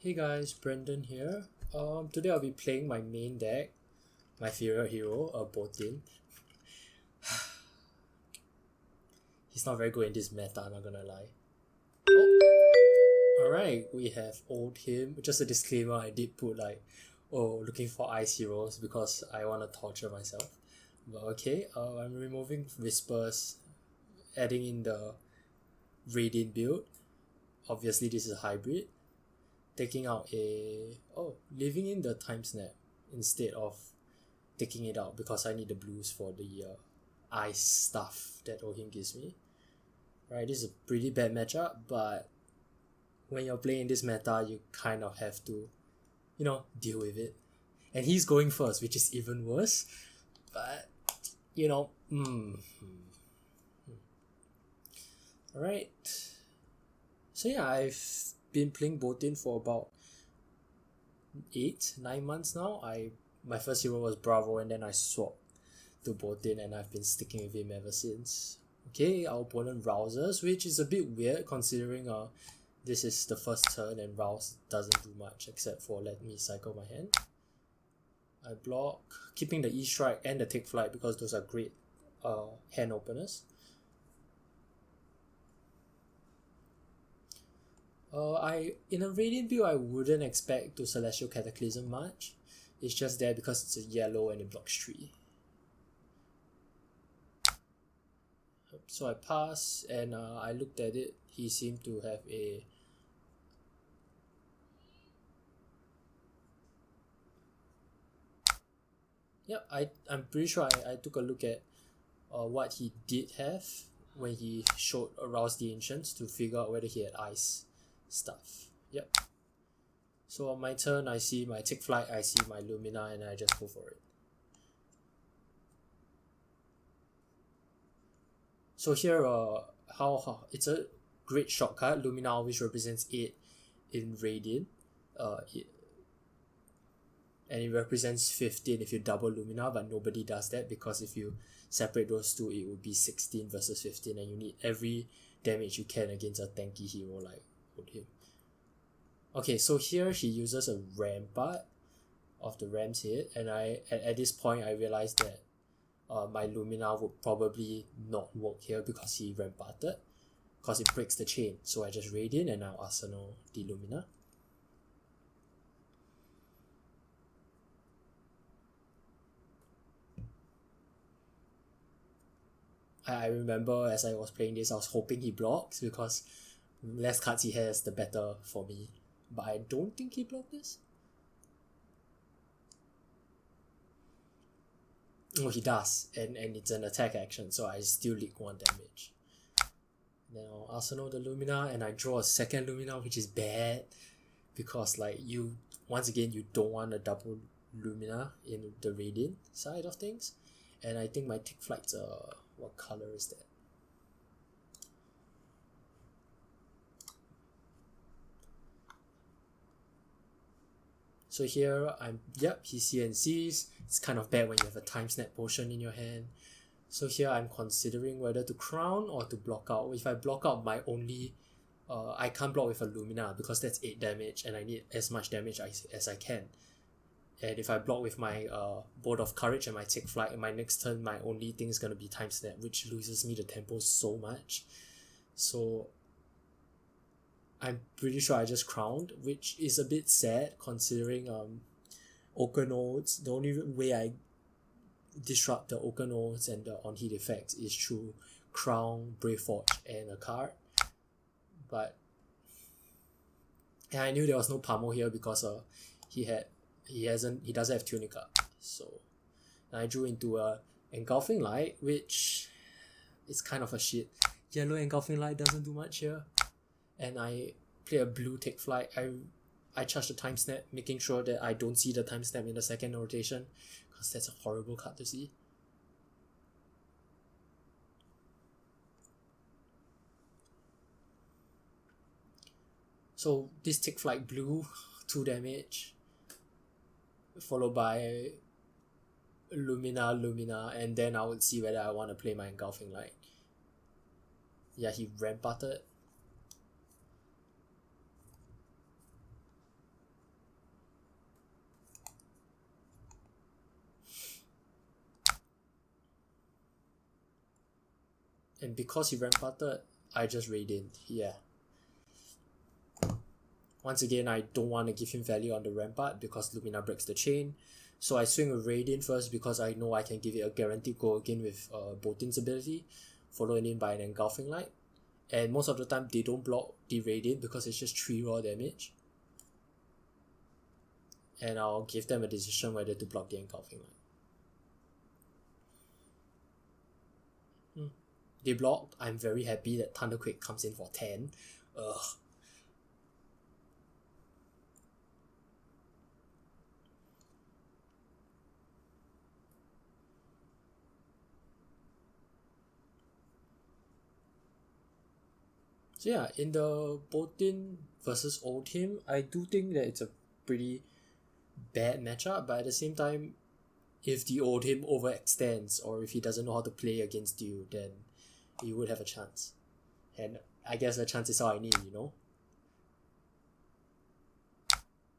Hey guys, Brendan here. Today I'll be playing my main deck, my favorite hero, Boltyn. He's not very good in this meta, I'm not gonna lie. Alright, we have Oldhim. Just a disclaimer, I did put looking for ice heroes because I want to torture myself. But okay, I'm removing Whispers, adding in the Radiant build. Obviously this is a hybrid. Taking out leaving in the time snap instead of taking it out because I need the blues for the ice stuff that Oldhim gives me. Right, this is a pretty bad matchup, but when you're playing this meta, you kind of have to, deal with it. And he's going first, which is even worse. But, Alright. So yeah, I've been playing Boltyn for about 8-9 months now. My first hero was Bravo, and then I swapped to Boltyn, and I've been sticking with him ever since. Okay, our opponent Rouses, which is a bit weird considering this is the first turn and Rouse doesn't do much except for let me cycle my hand. I block, keeping the E-Strike and the Take Flight because those are great hand openers. In a Radiant build, I wouldn't expect to Celestial Cataclysm much. It's just there because it's a yellow and it blocks 3. So I pass and I looked at it. He seemed to have a I'm pretty sure I took a look at what he did have when he showed Arouse the Ancients to figure out whether he had ice stuff. Yep. So on my turn, I see my Take Flight, I see my Lumina, and I just go for it. So here, how it's a great shortcut. Lumina always represents 8 in Radiant. And it represents 15 if you double Lumina, but nobody does that because if you separate those two, it would be 16 versus 15, and you need every damage you can against a tanky hero like Oldhim. Okay, so here he uses a Rampart of the Ram's Head, and at this point I realized that my Lumina would probably not work here because he Ramparted, because it breaks the chain. So I just Radiant and now Arsenal the Lumina. I remember as I was playing this, I was hoping he blocks because less cards he has, the better for me. But I don't think he blocked this. Oh, he does, and it's an attack action, so I still leak 1 damage. Now Arsenal the Lumina, and I draw a second Lumina, which is bad because once again you don't want a double Lumina in the Radiant side of things. And I think my Take Flight's what color is that? So here he CNCs. It's kind of bad when you have a Time Snap potion in your hand. So here I'm considering whether to crown or to block out. If I block out my only I can't block with a Lumina because that's 8 damage and I need as much damage as I can. And if I block with my Bolt of Courage and my Take Flight, in my next turn my only thing is going to be Time Snap, which loses me the tempo so much. So I'm pretty sure I just crowned, which is a bit sad considering Ochre Nodes. The only way I disrupt the Ochre Nodes and the on-hit effects is through Crown, Brave Forge, and a card. But I knew there was no Pummel here because he doesn't have Tunica. So I drew into a Engulfing Light, which is kind of a shit. Yellow Engulfing Light doesn't do much here. And I play a blue Take Flight. I charge the Time Snap, making sure that I don't see the Time Snap in the second rotation, because that's a horrible card to see. So this Take Flight blue, 2 damage, followed by Lumina, and then I would see whether I want to play my Engulfing Light. Yeah, he Ramparted. And because he ramparted, I just raided. Yeah. Once again, I don't want to give him value on the rampart because Lumina breaks the chain. So I swing with Radiant first because I know I can give it a guaranteed go again with Boltyn's ability, followed in by an Engulfing Light. And most of the time, they don't block the Radiant because it's just 3 raw damage. And I'll give them a decision whether to block the Engulfing Light. They blocked. I'm very happy that Thunderquake comes in for 10. Ugh. So yeah, in the Boltyn versus Oldhim, I do think that it's a pretty bad matchup, but at the same time, if the Oldhim overextends or if he doesn't know how to play against you, then you would have a chance. And I guess a chance is all I need, you know?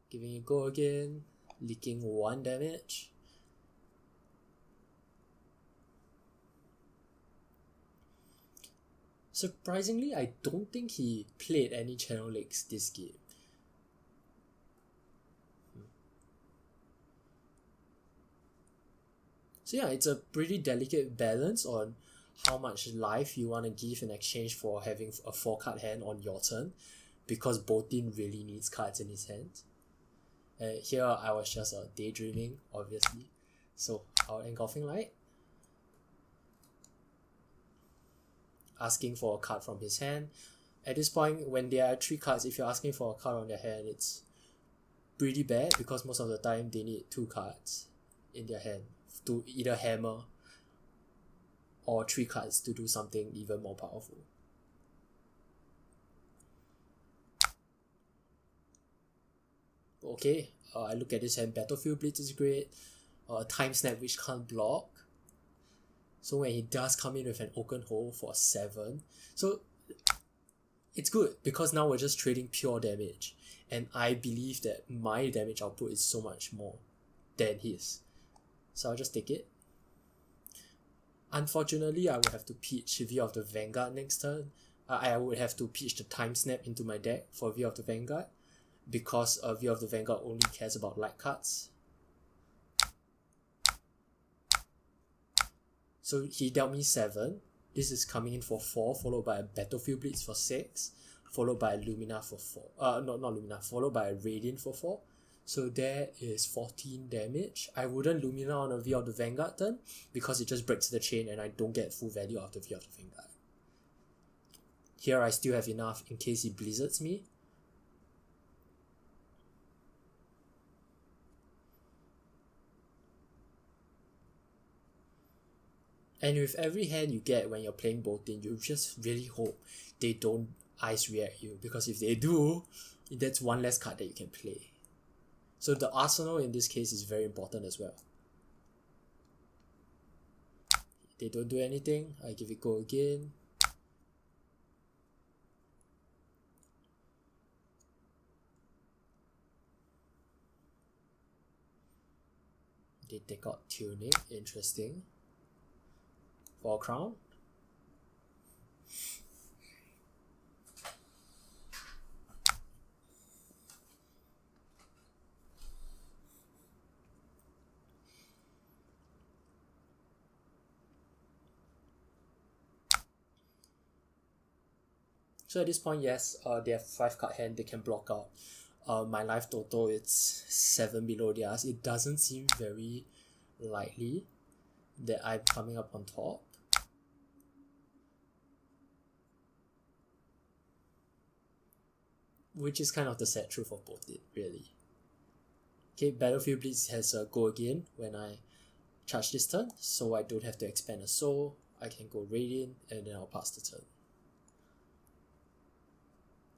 Giving it go again, leaking 1 damage. Surprisingly, I don't think he played any Channel Leaks this game. So yeah, it's a pretty delicate balance on how much life you want to give in exchange for having a 4-card hand on your turn, because Boltyn really needs cards in his hand. Here I was just daydreaming, obviously. So our Engulfing Light, asking for a card from his hand. At this point, when there are 3 cards, if you're asking for a card on their hand, it's pretty bad because most of the time they need 2 cards in their hand to either hammer or 3 cards to do something even more powerful. Okay, I look at this hand. Battlefield Blitz is great. Time Snap, which can't block. So when he does come in with an Oaken Hole for 7, so it's good because now we're just trading pure damage, and I believe that my damage output is so much more than his. So I'll just take it. Unfortunately, I would have to pitch View of the Vanguard next turn. I would have to pitch the Time Snap into my deck for View of the Vanguard because View of the Vanguard only cares about light cards. So he dealt me 7. This is coming in for 4, followed by a Battlefield Blitz for 6, followed by a Lumina for 4. Not Lumina, followed by a Radiant for 4. So there is 14 damage. I wouldn't Lumina on a View of the Vanguard turn because it just breaks the chain and I don't get full value of the View of the Vanguard. Here I still have enough in case he Blizzards me. And with every hand you get when you're playing Boltyn, you just really hope they don't Ice React you, because if they do, that's 1 less card that you can play. So the arsenal in this case is very important as well. They don't do anything, I give it go again. They take out Tuning, interesting. For a crown. So at this point, yes, they have 5-card hand, they can block out. My life total, it's 7 below theirs. It doesn't seem very likely that I'm coming up on top. Which is kind of the sad truth of Boltyn, really. Okay, Battlefield Blitz has a go again when I charge this turn, so I don't have to expend a soul. I can go Radiant and then I'll pass the turn.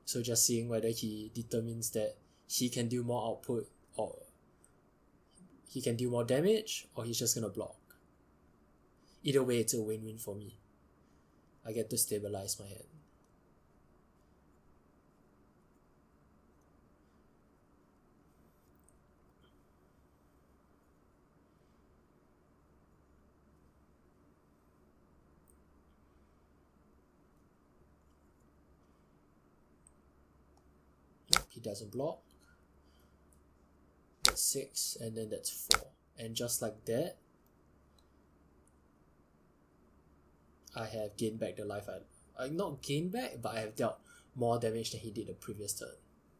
So just seeing whether he determines that he can do more output or he can do more damage or he's just gonna block. Either way, it's a win-win for me. I get to stabilize my hand. he doesn't block. That's 6, and then that's 4. And just like that, I have gained back the life I not gained back, but I have dealt more damage than he did the previous turn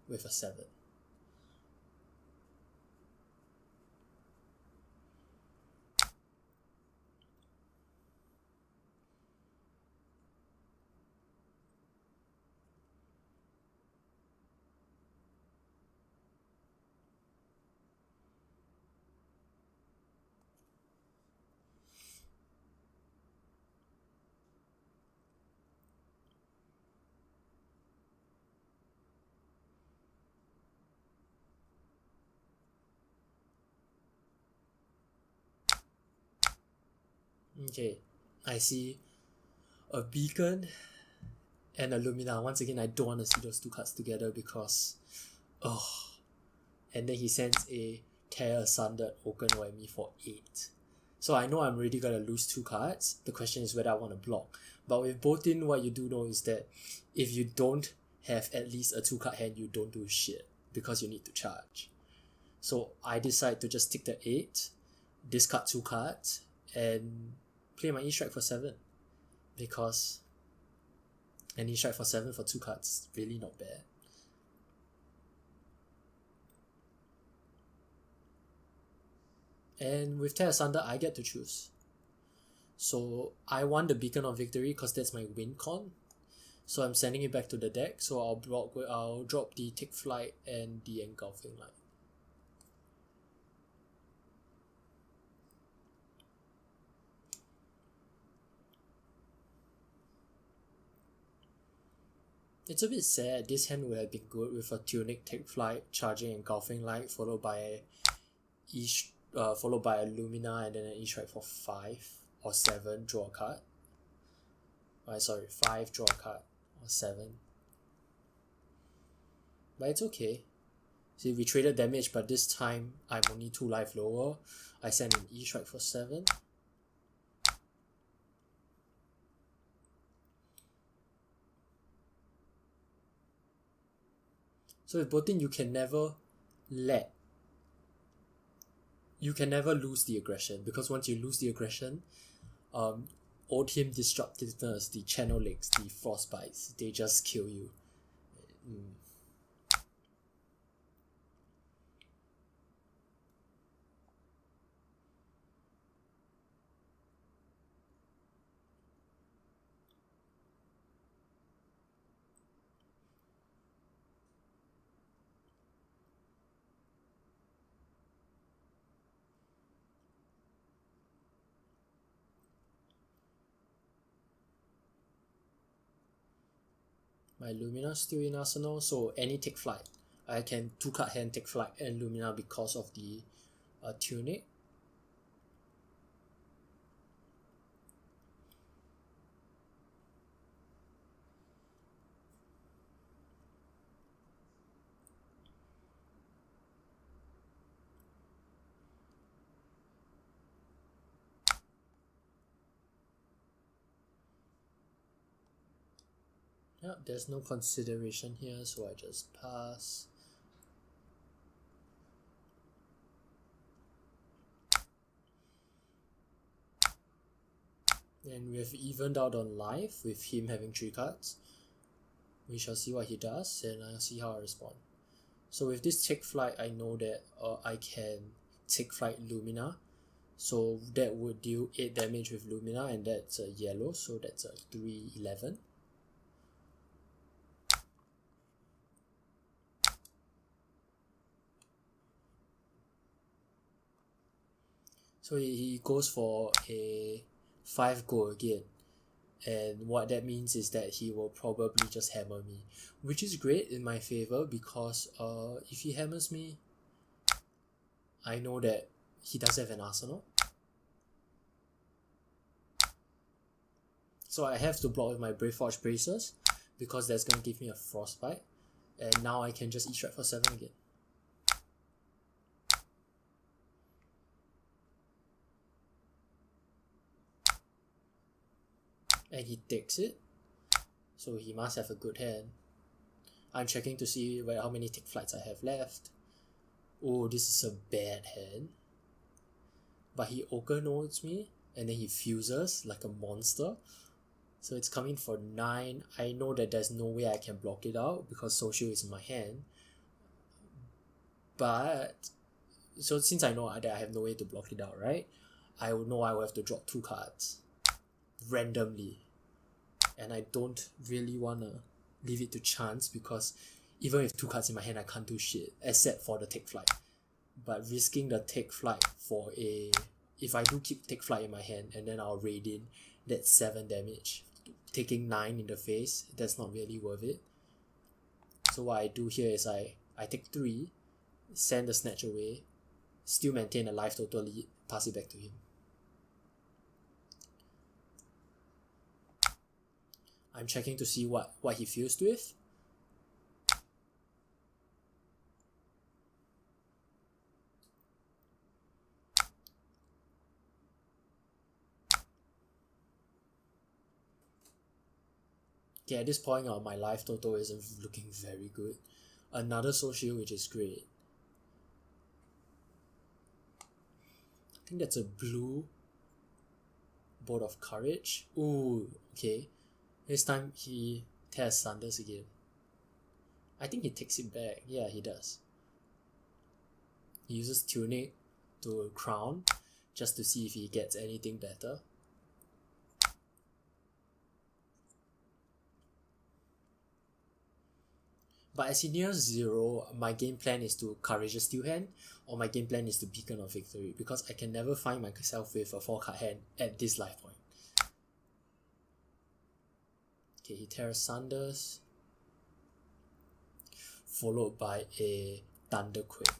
with a 7. Okay, I see a beacon and a Lumina. Once again, I don't want to see those two cards together because, oh. And then he sends a Tear Asunder Oaken Whammy for 8. So I know I'm already going to lose 2 cards. The question is whether I want to block. But with Boltyn, what you do know is that if you don't have at least a 2-card hand, you don't do shit because you need to charge. So I decide to just take the 8, discard 2 cards, and play my E-Strike for 7. Because an E-Strike for 7 for 2 cards is really not bad. And with Tear Asunder, I get to choose. So I want the Beacon of Victory because that's my win con. So I'm sending it back to the deck. So I'll drop the Take Flight and the Engulfing Light. It's a bit sad. This hand would have been good with a Tunic, Take Flight, Charging, Engulfing Light, followed by a Lumina and then an E-Strike for 5 or 7, draw a card. 5, draw a card, or 7. But it's okay. See, we traded damage, but this time I'm only 2 life lower. I send an E-Strike for 7. So with Boltyn, you can never lose the aggression, because once you lose the aggression, Oldhim Disruptiveness, the Channel Links, the Frostbites, they just kill you. My Lumina still in arsenal, so any Take Flight. I can 2-card hand Take Flight and Lumina because of the Tunic. Yeah, there's no consideration here, so I just pass. And we have evened out on life with him having 3 cards. We shall see what he does, and I'll see how I respond. So with this Take Flight, I know that I can Take Flight Lumina. So that would deal 8 damage with Lumina, and that's a yellow, so that's a 3/11. So he goes for a 5 gold again. And what that means is that he will probably just hammer me, which is great in my favor because if he hammers me, I know that he does have an arsenal. So I have to block with my Braveforge Bracers because that's going to give me a Frostbite. And now I can just E-Strike for 7 again. And he takes it, so he must have a good hand. I'm checking to see how many take flights I have left. Oh, this is a bad hand. But he Ogre nodes me, and then he fuses like a monster. So it's coming for 9. I know that there's no way I can block it out because Social is in my hand. But, so since I know that I have no way to block it out, right? I will know I will have to draw 2 cards randomly. And I don't really want to leave it to chance because even with 2 cards in my hand, I can't do shit except for the take flight. But risking the take flight for a... If I do keep take flight in my hand and then I'll raid in, that's 7 damage. Taking 9 in the face, that's not really worth it. So what I do here is I take 3, send the snatch away, still maintain a life total lead, pass it back to him. I'm checking to see what he fused with. Okay, at this point my life total isn't looking very good. Another soul shield, which is great. I think that's a blue Bolt of Courage. Ooh, okay. This time he tears Sunders again. I think he takes it back. Yeah, he does. He uses Tunic to crown just to see if he gets anything better. But as he nears 0, my game plan is to Courageous Steel Hand, or my game plan is to Beacon of Victory, because I can never find myself with a 4-card hand at this life point. Okay, he tears Sunders, followed by a Thunderquake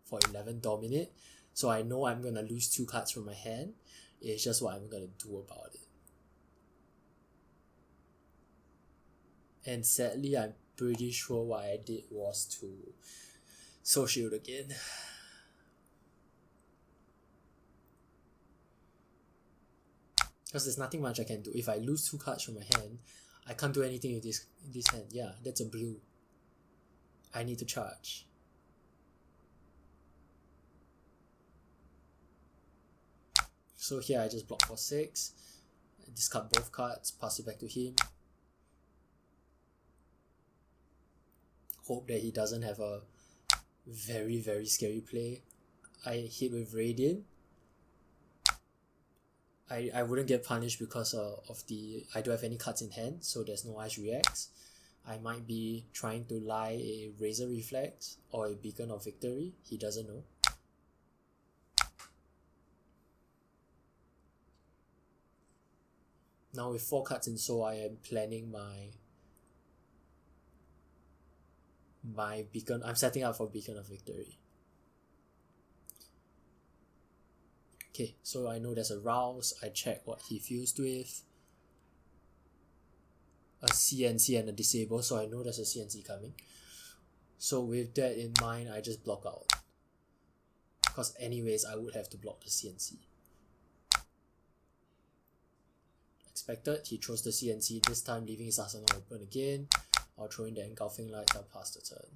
for 11 Dominate. So I know I'm gonna lose 2 cards from my hand. It's just what I'm gonna do about it. And sadly, I'm pretty sure what I did was to Soul Shield again. Because there's nothing much I can do. If I lose 2 cards from my hand, I can't do anything with this hand. Yeah, that's a blue. I need to charge. So here I just block for 6. Discard both cards, pass it back to him. Hope that he doesn't have a very, very scary play. I hit with Radiant. I wouldn't get punished because of the... I don't have any cards in hand, so there's no Ice Reacts. I might be trying to lie a Razor Reflex or a Beacon of Victory. He doesn't know. Now with 4 cards in Soul, I am planning my Beacon. I'm setting up for Beacon of Victory. Okay, so I know there's a Rouse. I check what he fused with. A CNC and a Disable, so I know there's a CNC coming. So with that in mind, I just block out. Because anyways, I would have to block the CNC. Expected, he throws the CNC, this time leaving his arsenal open again. I'll throw in the Engulfing Light, I'll pass the turn.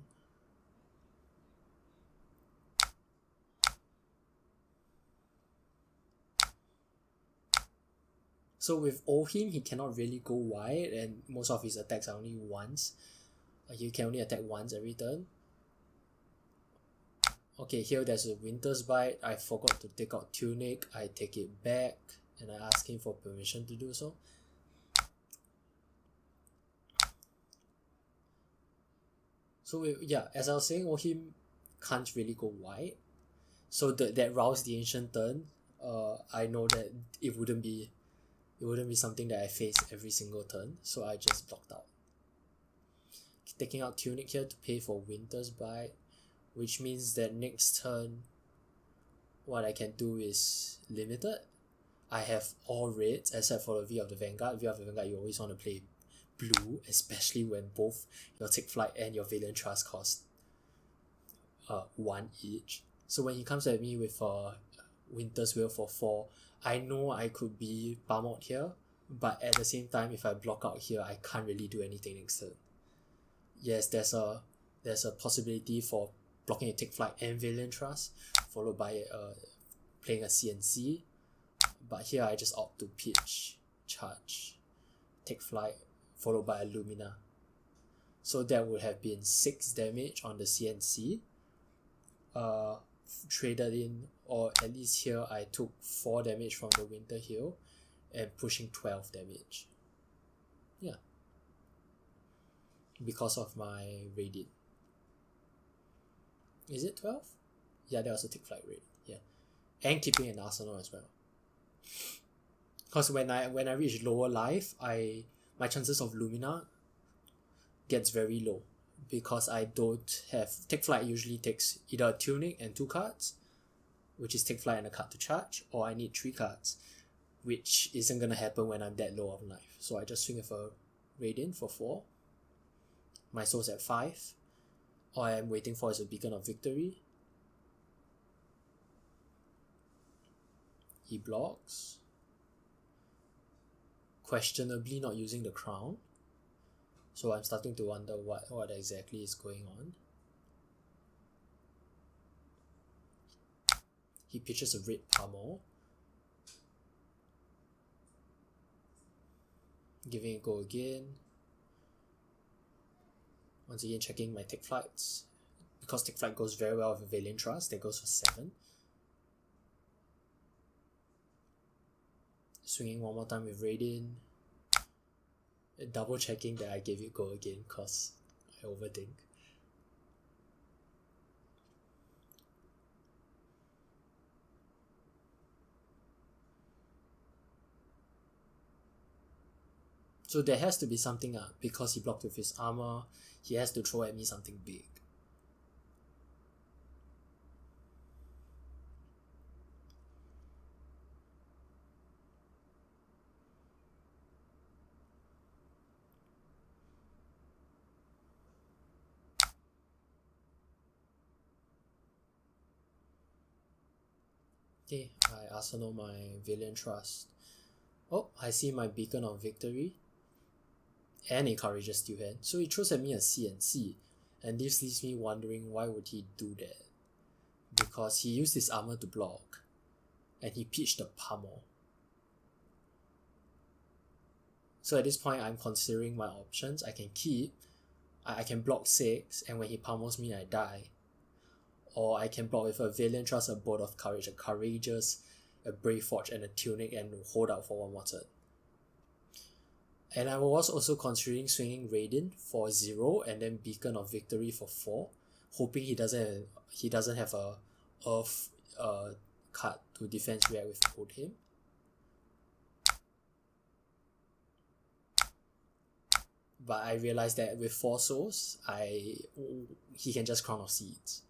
So with Oldhim, he cannot really go wide, and most of his attacks are only once. He can only attack once every turn. Okay, here there's a Winter's Bite. I forgot to take out Tunic. I take it back, and I ask him for permission to do so. So yeah, as I was saying, Oldhim can't really go wide. So that Rouse the Ancient turn, I know that it wouldn't be something that I face every single turn, so I just blocked out. Taking out Tunic here to pay for Winter's Bite, which means that next turn, what I can do is limited. I have all reds except for the V of the Vanguard. V of the Vanguard, you always want to play blue, especially when both your Take Flight and your Valiant Trust cost 1 each. So when he comes at me with Winter's Will for 4, I know I could be pummeled here, but at the same time, if I block out here, I can't really do anything next turn. yes, there's a possibility for blocking a Take Flight and Valiant Trust, followed by playing a CNC. But here I just opt to pitch, charge, Take Flight, followed by a Lumina. So that would have been 6 damage on the CNC. Traded in, or at least here I took 4 damage from the Winter Hill and pushing 12 damage. Yeah. Because of my Radiant. Is it 12? Yeah, that was a Take Flight rate. Yeah. And keeping an Arsenal as well. Because when I reach lower life, my chances of Lumina gets very low. Because I don't have... Take Flight usually takes either a Tunic and 2 cards, which is Take Flight and a card to charge, or I need 3 cards, which isn't going to happen when I'm that low of life. So I just swing with a Radiant for 4. My soul's at 5. All I'm waiting for is a Beacon of Victory. He blocks. Questionably not using the crown. So I'm starting to wonder what exactly is going on. He pitches a red pummel. Giving it a go again. Once again checking my Take Flights. Because Take Flight goes very well with Valiant Trust, that goes for 7. Swinging one more time with Radiant. Double checking that I gave it go again because I overthink. So there has to be something up because he blocked with his armor. He has to throw at me something big. Okay, I arsenal my Valiant Trust. Oh, I see my Beacon of Victory. And encourages Steel Hand. So he throws at me a CNC. And this leaves me wondering why would he do that. Because he used his armor to block. And he pitched a pummel. So at this point I'm considering my options. I can keep. I can block 6. And when he pummels me I die. Or I can block with a Valiant Trust, a Bolt of Courage, a Courageous, a Brave Forge, and a Tunic and hold out for one more turn. And I was also considering swinging Radiant for 0 and then Beacon of Victory for 4, hoping he doesn't have a Earth card to defense react with Oldhim. But I realized that with 4 souls, he can just Crown of Seeds.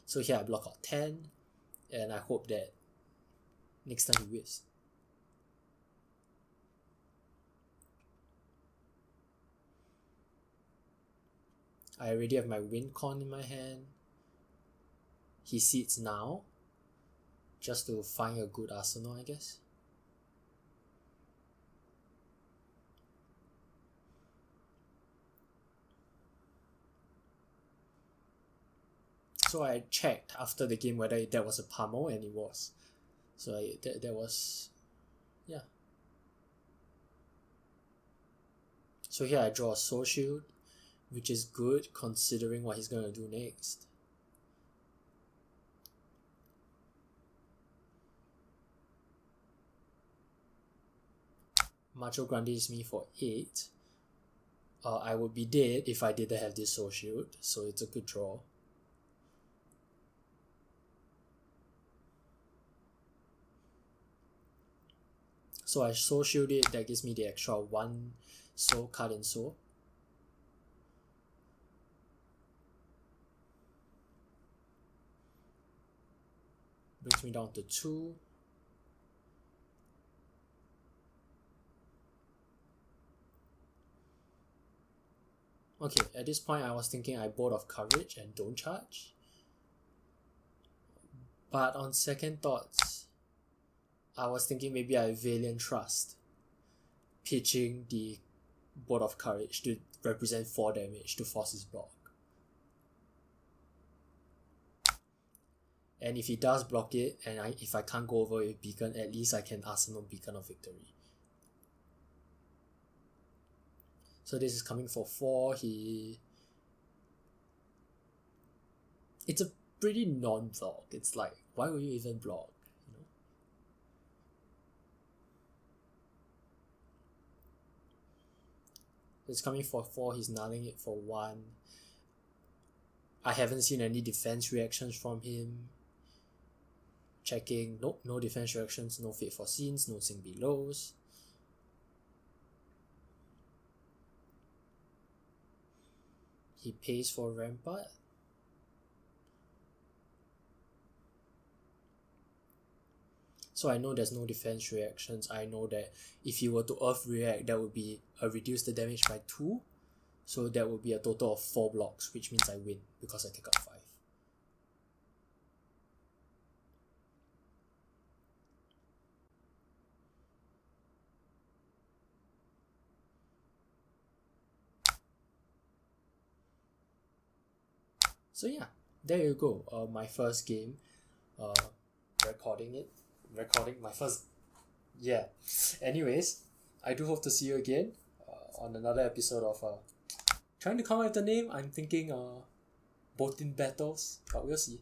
So here I block out 10, and I hope that next time he whiffs. I already have my Wind Con in my hand. He seeds now, just to find a good arsenal, I guess. So I checked after the game whether that was a pummel, and it was. So that was, yeah. So here I draw a Soul Shield, which is good considering what he's going to do next. Macho Grandes me for 8. I would be dead if I didn't have this Soul Shield, so it's a good draw. So I Soul Shield it, that gives me the extra 1 soul card in soul. Brings me down to 2. Okay, at this point I was thinking I Bolt of Courage and don't charge. But on second thoughts, I was thinking maybe I Valiant Trust, pitching the Bolt of Courage to represent 4 damage to force his block. And if he does block it, and if I can't go over with Beacon, at least I can Arsenal Beacon of Victory. So this is coming for 4. It's a pretty non-block. It's like, why would you even block? You know? It's coming for 4. He's nulling it for 1. I haven't seen any defense reactions from him. Checking, nope, no defense reactions, no Fate Foreseens, no Sink Belows. He pays for Rampart. So I know there's no defense reactions. I know that if he were to Earth react, that would be reduce the damage by 2. So that would be a total of 4 blocks, which means I win because I take up 5. So yeah, there you go. My first game. Recording my first. Yeah. Anyways, I do hope to see you again on another episode of trying to come up with the name. I'm thinking Boltyn Battles, but we'll see.